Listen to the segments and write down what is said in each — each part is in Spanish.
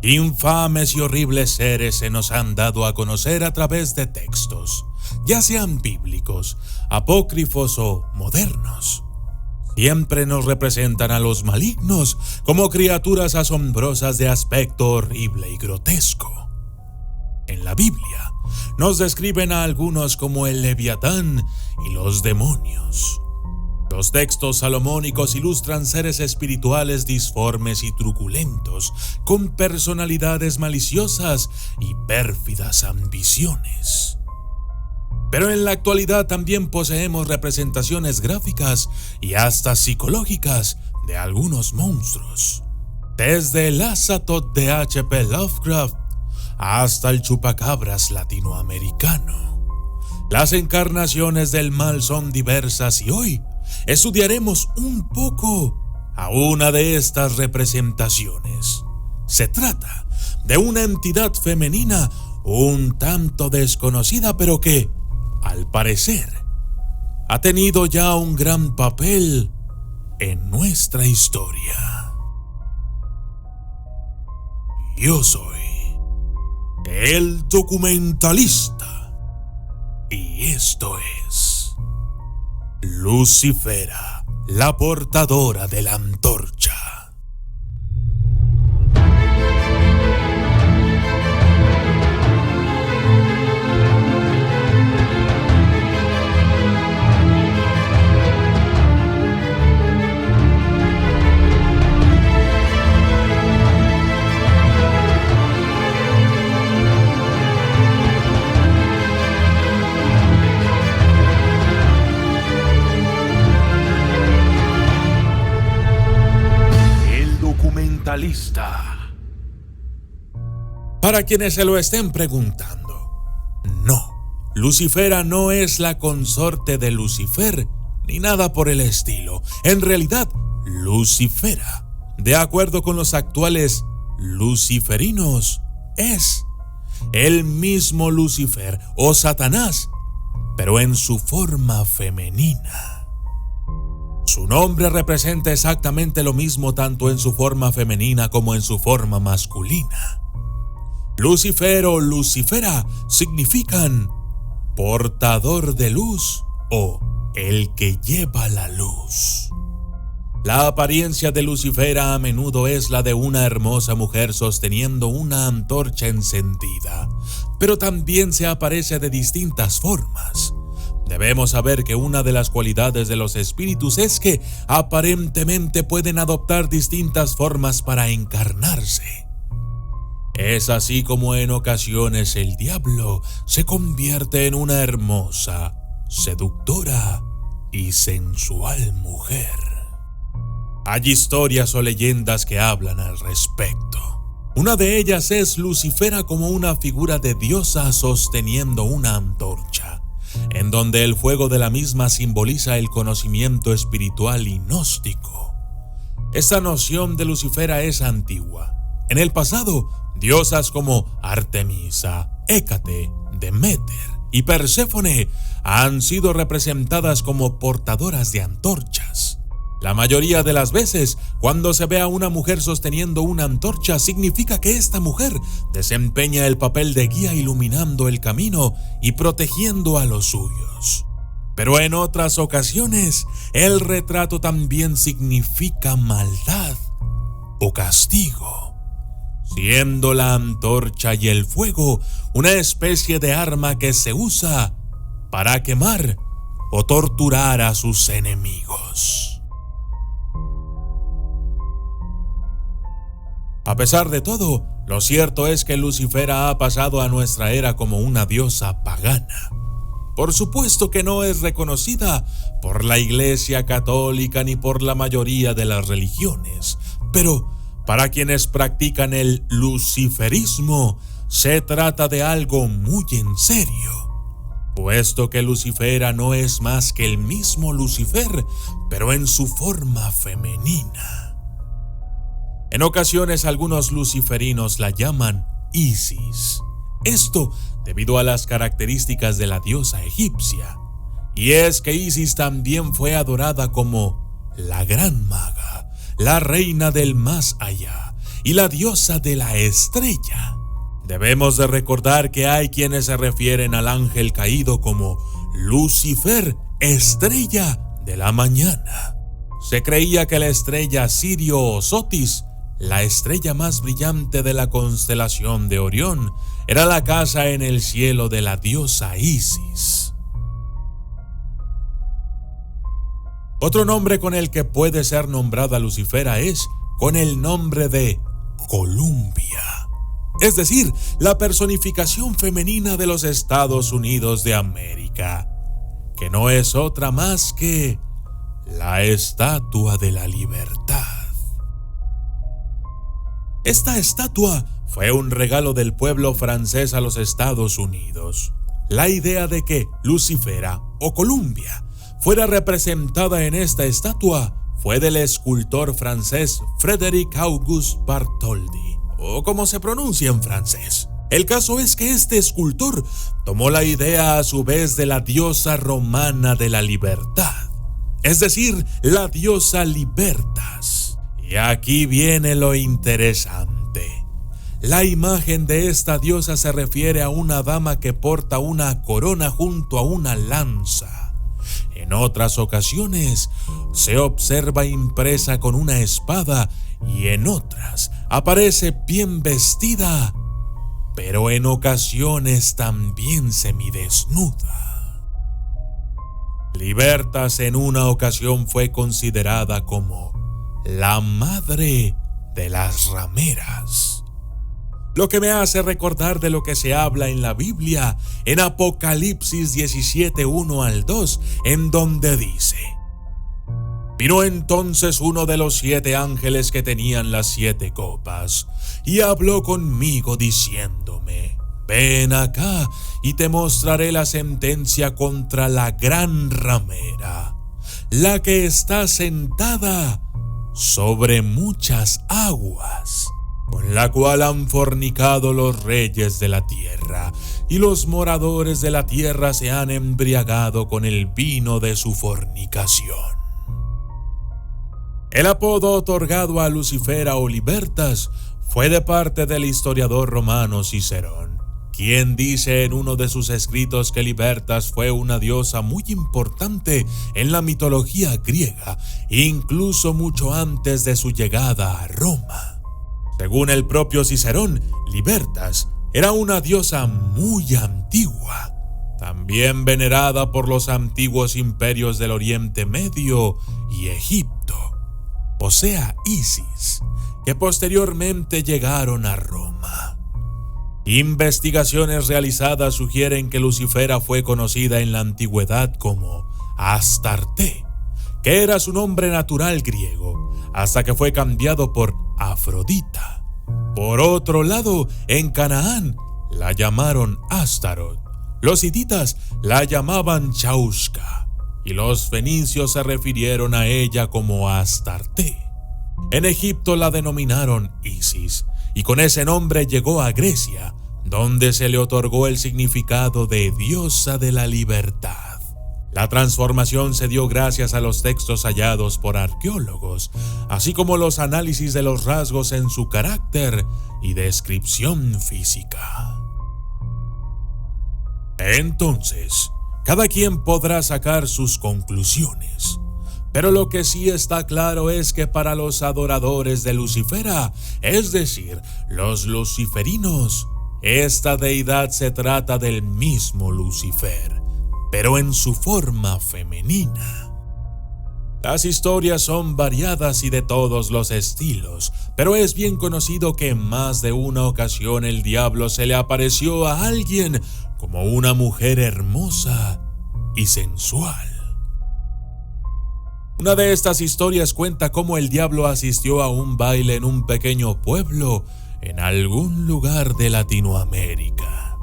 Infames y horribles seres se nos han dado a conocer a través de textos, ya sean bíblicos, apócrifos o modernos. Siempre nos representan a los malignos como criaturas asombrosas de aspecto horrible y grotesco. En la Biblia nos describen a algunos como el Leviatán y los demonios. Los textos salomónicos ilustran seres espirituales disformes y truculentos, con personalidades maliciosas y pérfidas ambiciones. Pero en la actualidad también poseemos representaciones gráficas y hasta psicológicas de algunos monstruos. Desde el Azathoth de H.P. Lovecraft hasta el chupacabras latinoamericano. Las encarnaciones del mal son diversas y hoy estudiaremos un poco a una de estas representaciones. Se trata de una entidad femenina un tanto desconocida, pero que, al parecer, ha tenido ya un gran papel en nuestra historia. Yo soy el documentalista y esto es Lucifera, la portadora de la antorcha. Para quienes se lo estén preguntando, no, Lucifera no es la consorte de Lucifer, ni nada por el estilo. En realidad, Lucifera, de acuerdo con los actuales luciferinos, es el mismo Lucifer o Satanás, pero en su forma femenina. Su nombre representa exactamente lo mismo tanto en su forma femenina como en su forma masculina. Lucifer o Lucifera significan portador de luz o el que lleva la luz. La apariencia de Lucifera a menudo es la de una hermosa mujer sosteniendo una antorcha encendida, pero también se aparece de distintas formas. Debemos saber que una de las cualidades de los espíritus es que aparentemente pueden adoptar distintas formas para encarnarse. Es así como en ocasiones el diablo se convierte en una hermosa, seductora y sensual mujer. Hay historias o leyendas que hablan al respecto. Una de ellas es Lucifera como una figura de diosa sosteniendo una antorcha, en donde el fuego de la misma simboliza el conocimiento espiritual y gnóstico. Esta noción de Lucifera es antigua. En el pasado, diosas como Artemisa, Hécate, Deméter y Perséfone han sido representadas como portadoras de antorchas. La mayoría de las veces, cuando se ve a una mujer sosteniendo una antorcha, significa que esta mujer desempeña el papel de guía iluminando el camino y protegiendo a los suyos. Pero en otras ocasiones, el retrato también significa maldad o castigo, siendo la antorcha y el fuego una especie de arma que se usa para quemar o torturar a sus enemigos. A pesar de todo, lo cierto es que Lucifera ha pasado a nuestra era como una diosa pagana. Por supuesto que no es reconocida por la Iglesia Católica ni por la mayoría de las religiones, pero para quienes practican el luciferismo, se trata de algo muy en serio, puesto que Lucifera no es más que el mismo Lucifer, pero en su forma femenina. En ocasiones algunos luciferinos la llaman Isis. Esto debido a las características de la diosa egipcia. Y es que Isis también fue adorada como la gran maga, la reina del más allá, y la diosa de la estrella. Debemos de recordar que hay quienes se refieren al ángel caído como Lucifer, estrella de la mañana. Se creía que la estrella Sirio o Sotis, la estrella más brillante de la constelación de Orión, era la casa en el cielo de la diosa Isis. Otro nombre con el que puede ser nombrada Lucifera es con el nombre de Columbia, es decir, la personificación femenina de los Estados Unidos de América, que no es otra más que la Estatua de la Libertad. Esta estatua fue un regalo del pueblo francés a los Estados Unidos. La idea de que Lucifera o Columbia fuera representada en esta estatua fue del escultor francés Frédéric Auguste Bartholdi, o como se pronuncia en francés. El caso es que este escultor tomó la idea a su vez de la diosa romana de la libertad, es decir, la diosa Libertas. Y aquí viene lo interesante. La imagen de esta diosa se refiere a una dama que porta una corona junto a una lanza. En otras ocasiones se observa impresa con una espada y en otras aparece bien vestida, pero en ocasiones también semidesnuda. Libertas en una ocasión fue considerada como la madre de las rameras, lo que me hace recordar de lo que se habla en la Biblia en Apocalipsis 17, 1 al 2, en donde dice: Vino entonces uno de los 7 ángeles que tenían las 7 copas, y habló conmigo diciéndome: Ven acá y te mostraré la sentencia contra la gran ramera, la que está sentada sobre muchas aguas, con la cual han fornicado los reyes de la tierra, y los moradores de la tierra se han embriagado con el vino de su fornicación. El apodo otorgado a Lucifera o Libertas fue de parte del historiador romano Cicerón, quien dice en uno de sus escritos que Libertas fue una diosa muy importante en la mitología griega, incluso mucho antes de su llegada a Roma. Según el propio Cicerón, Libertas era una diosa muy antigua, también venerada por los antiguos imperios del Oriente Medio y Egipto, o sea, Isis, que posteriormente llegaron a Roma. Investigaciones realizadas sugieren que Lucifera fue conocida en la antigüedad como Astarte, que era su nombre natural griego, hasta que fue cambiado por Afrodita. Por otro lado, en Canaán la llamaron Astaroth, los hititas la llamaban Chaushka, y los fenicios se refirieron a ella como Astarte. En Egipto la denominaron Isis, y con ese nombre llegó a Grecia, donde se le otorgó el significado de diosa de la libertad. La transformación se dio gracias a los textos hallados por arqueólogos, así como los análisis de los rasgos en su carácter y descripción física. Entonces, cada quien podrá sacar sus conclusiones, pero lo que sí está claro es que para los adoradores de Lucifera, es decir, los luciferinos, esta deidad se trata del mismo Lucifer, pero en su forma femenina. Las historias son variadas y de todos los estilos, pero es bien conocido que en más de una ocasión el diablo se le apareció a alguien como una mujer hermosa y sensual. Una de estas historias cuenta cómo el diablo asistió a un baile en un pequeño pueblo en algún lugar de Latinoamérica.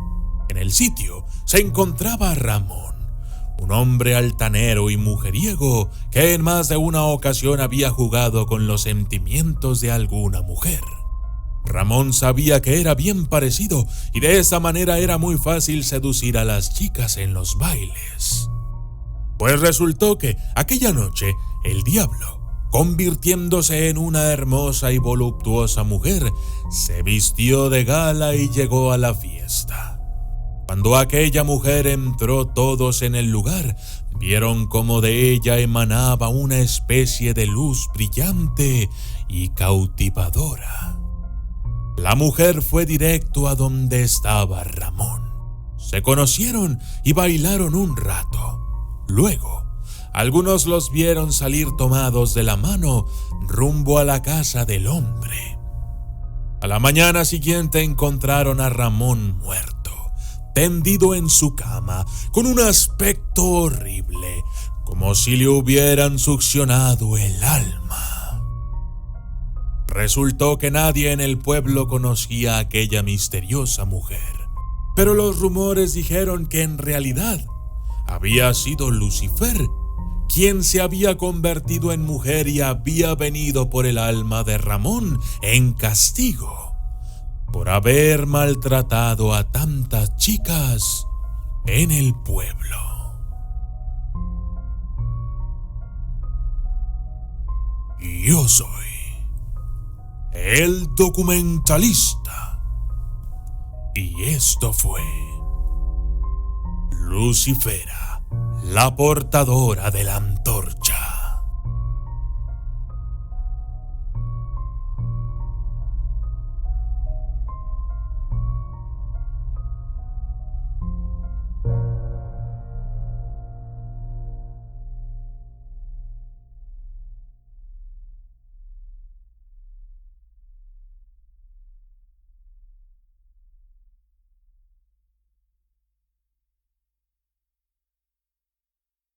En el sitio se encontraba Ramón, un hombre altanero y mujeriego que en más de una ocasión había jugado con los sentimientos de alguna mujer. Ramón sabía que era bien parecido y de esa manera era muy fácil seducir a las chicas en los bailes. Pues resultó que aquella noche el diablo Convirtiéndose en una hermosa y voluptuosa mujer, se vistió de gala y llegó a la fiesta. Cuando aquella mujer entró, todos en el lugar vieron cómo de ella emanaba una especie de luz brillante y cautivadora. La mujer fue directo a donde estaba Ramón. Se conocieron y bailaron un rato. Luego, algunos los vieron salir tomados de la mano rumbo a la casa del hombre. A la mañana siguiente encontraron a Ramón muerto, tendido en su cama, con un aspecto horrible, como si le hubieran succionado el alma. Resultó que nadie en el pueblo conocía a aquella misteriosa mujer, pero los rumores dijeron que en realidad había sido Lucifer, quien se había convertido en mujer y había venido por el alma de Ramón en castigo por haber maltratado a tantas chicas en el pueblo. Yo soy el documentalista y esto fue Lucifera, la portadora de la antorcha.